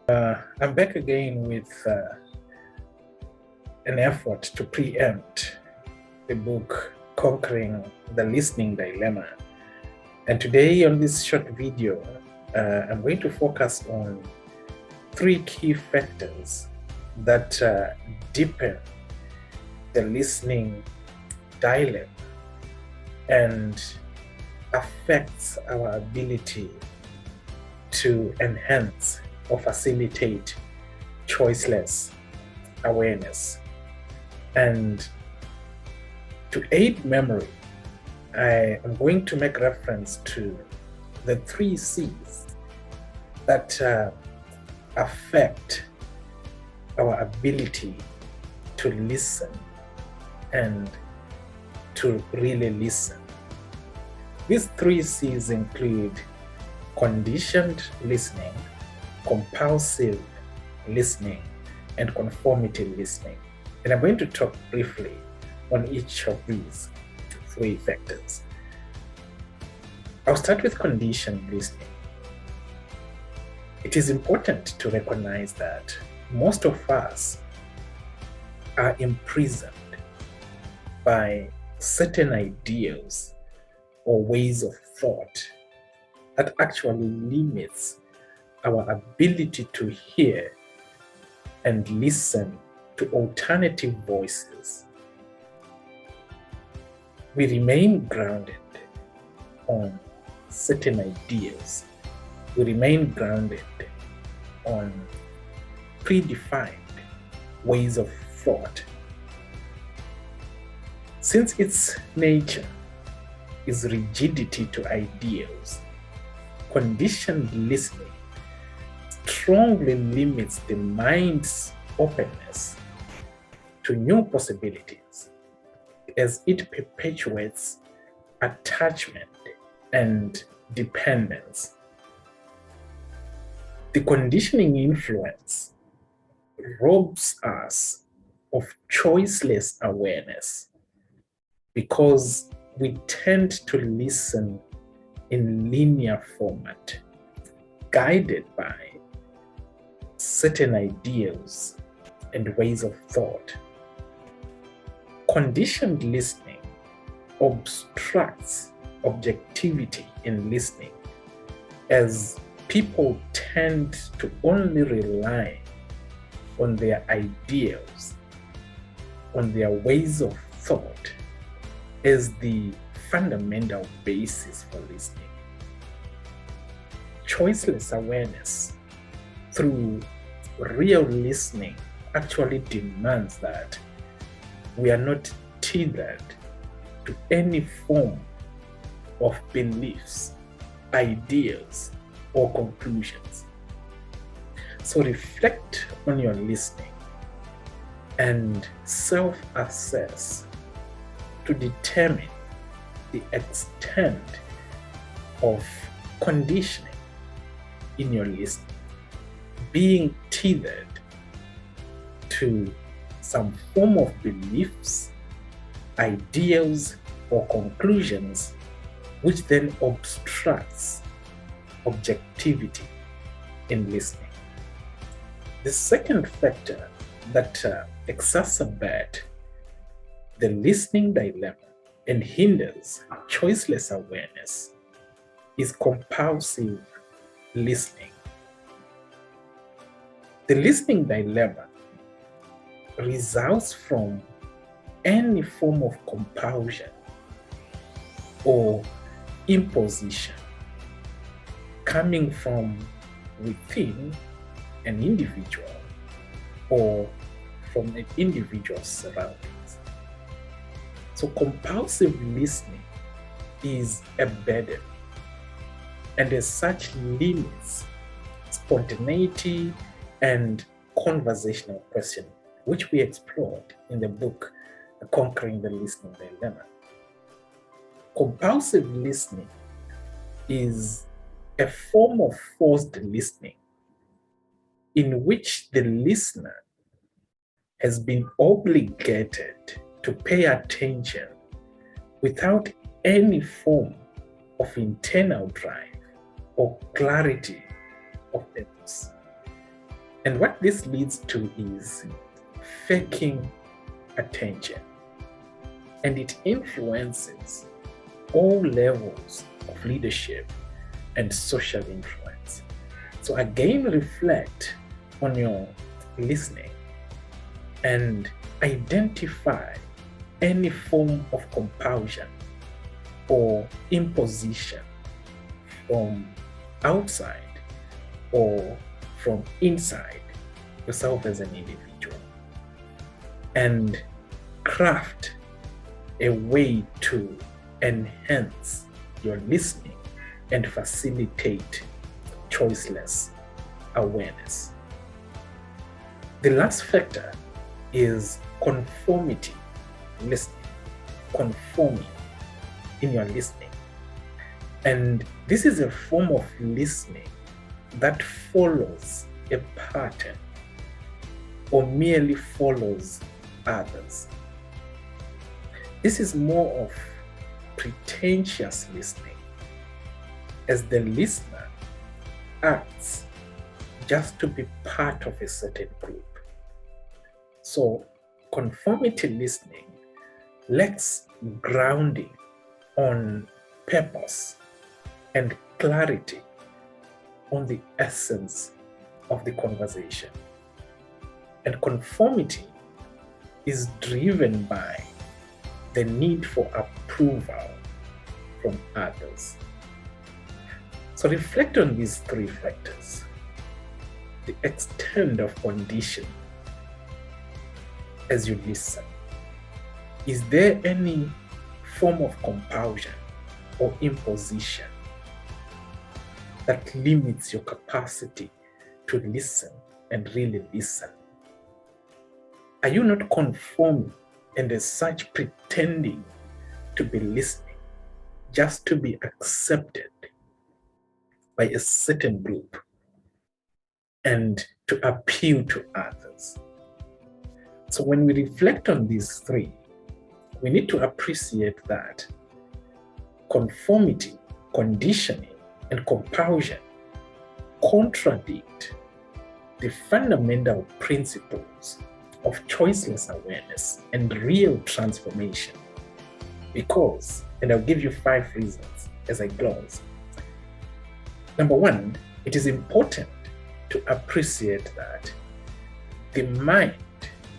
I'm back again with an effort to preempt the book Conquering the Listening Dilemma. And today on this short video, I'm going to focus on three key factors that deepen the listening dilemma and affects our ability to enhance or facilitate choiceless awareness. And to aid memory, I am going to make reference to the 3 C's that affect our ability to listen and to really listen. These 3 C's include conditioned listening, compulsive listening, and conformity listening. And I'm going to talk briefly on each of these 3 factors. I'll start with conditioned listening. It is important to recognize that most of us are imprisoned by certain ideals or ways of thought that actually limits our ability to hear and listen to alternative voices. We remain grounded on certain ideas. We remain grounded on predefined ways of thought. Since its nature is rigidity to ideals, conditioned listening strongly limits the mind's openness to new possibilities as it perpetuates attachment and dependence. The conditioning influence robs us of choiceless awareness because we tend to listen in linear format, guided by certain ideals and ways of thought. Conditioned listening obstructs objectivity in listening, as people tend to only rely on their ideals, on their ways of thought as the fundamental basis for listening. Choiceless awareness through real listening actually demands that we are not tethered to any form of beliefs, ideas, or conclusions. So reflect on your listening and self-assess to determine the extent of conditioning in your listening, being tethered to some form of beliefs, ideals, or conclusions, which then obstructs objectivity in listening. The second factor that exacerbates the listening dilemma and hinders choiceless awareness is compulsive listening. The listening dilemma results from any form of compulsion or imposition coming from within an individual or from an individual's surroundings. So compulsive listening is a burden, and as such limits spontaneity and conversational questioning, which we explored in the book Conquering the Listening Dilemma. Compulsive listening is a form of forced listening in which the listener has been obligated to pay attention without any form of internal drive or clarity of purpose. And what this leads to is faking attention. And it influences all levels of leadership and social influence. So again, reflect on your listening and identify any form of compulsion or imposition from outside or from inside yourself as an individual, and craft a way to enhance your listening and facilitate choiceless awareness. The last factor is conformity listening, conforming in your listening. And this is a form of listening that follows a pattern or merely follows others. This is more of pretentious listening, as the listener acts just to be part of a certain group. So conformity listening lacks grounding on purpose and clarity on the essence of the conversation. And conformity is driven by the need for approval from others. So reflect on these three factors: the extent of condition as you listen. Is there any form of compulsion or imposition that limits your capacity to listen and really listen? Are you not conforming and as such pretending to be listening just to be accepted by a certain group and to appeal to others? So when we reflect on these three, we need to appreciate that conformity, conditioning, and compulsion contradict the fundamental principles of choiceless awareness and real transformation. Because, and I'll give you 5 reasons as I close. Number 1, it is important to appreciate that the mind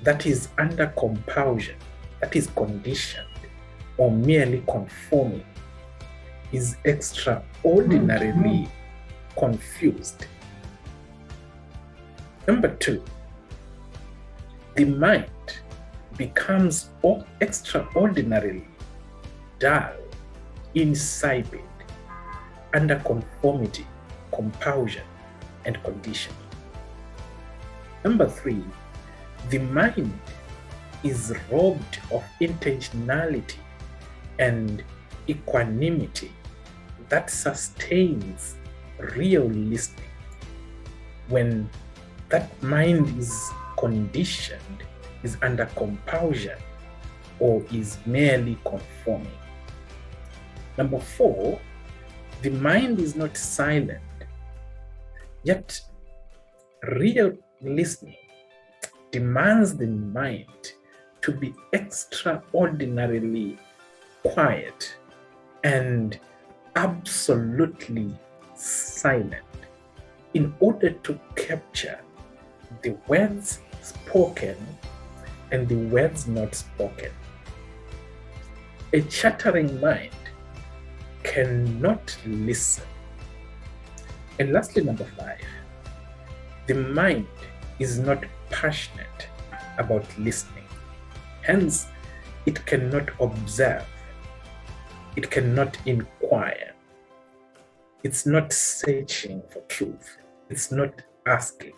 that is under compulsion, that is conditioned or merely conforming, is extraordinarily confused. Number 2, the mind becomes extraordinarily dull, insipid, under conformity, compulsion, and conditioning. Number 3, the mind is robbed of intentionality and equanimity that sustains real listening. When that mind is conditioned, is under compulsion, or is merely conforming. Number 4, the mind is not silent, yet real listening demands the mind to be extraordinarily quiet and absolutely silent in order to capture the words spoken and the words not spoken. A chattering mind cannot listen. And lastly, number 5, the mind is not passionate about listening. Hence, it cannot observe. It cannot inquire. It's not searching for truth. It's not asking.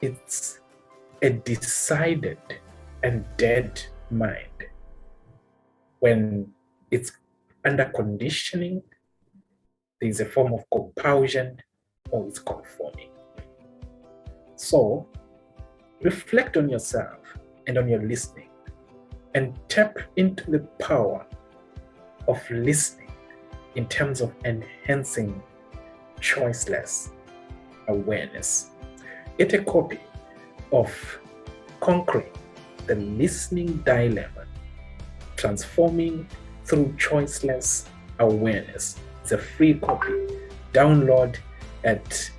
It's a decided and dead mind. When it's under conditioning, there's a form of compulsion, or it's conforming. So, reflect on yourself and on your listening, and tap into the power of listening in terms of enhancing choiceless awareness. Get a copy of Conquering the Listening Dilemma, Transforming Through Choiceless Awareness. It's a free copy. Download at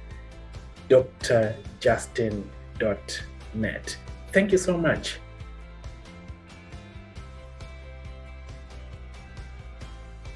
drjustine.net. Thank you so much.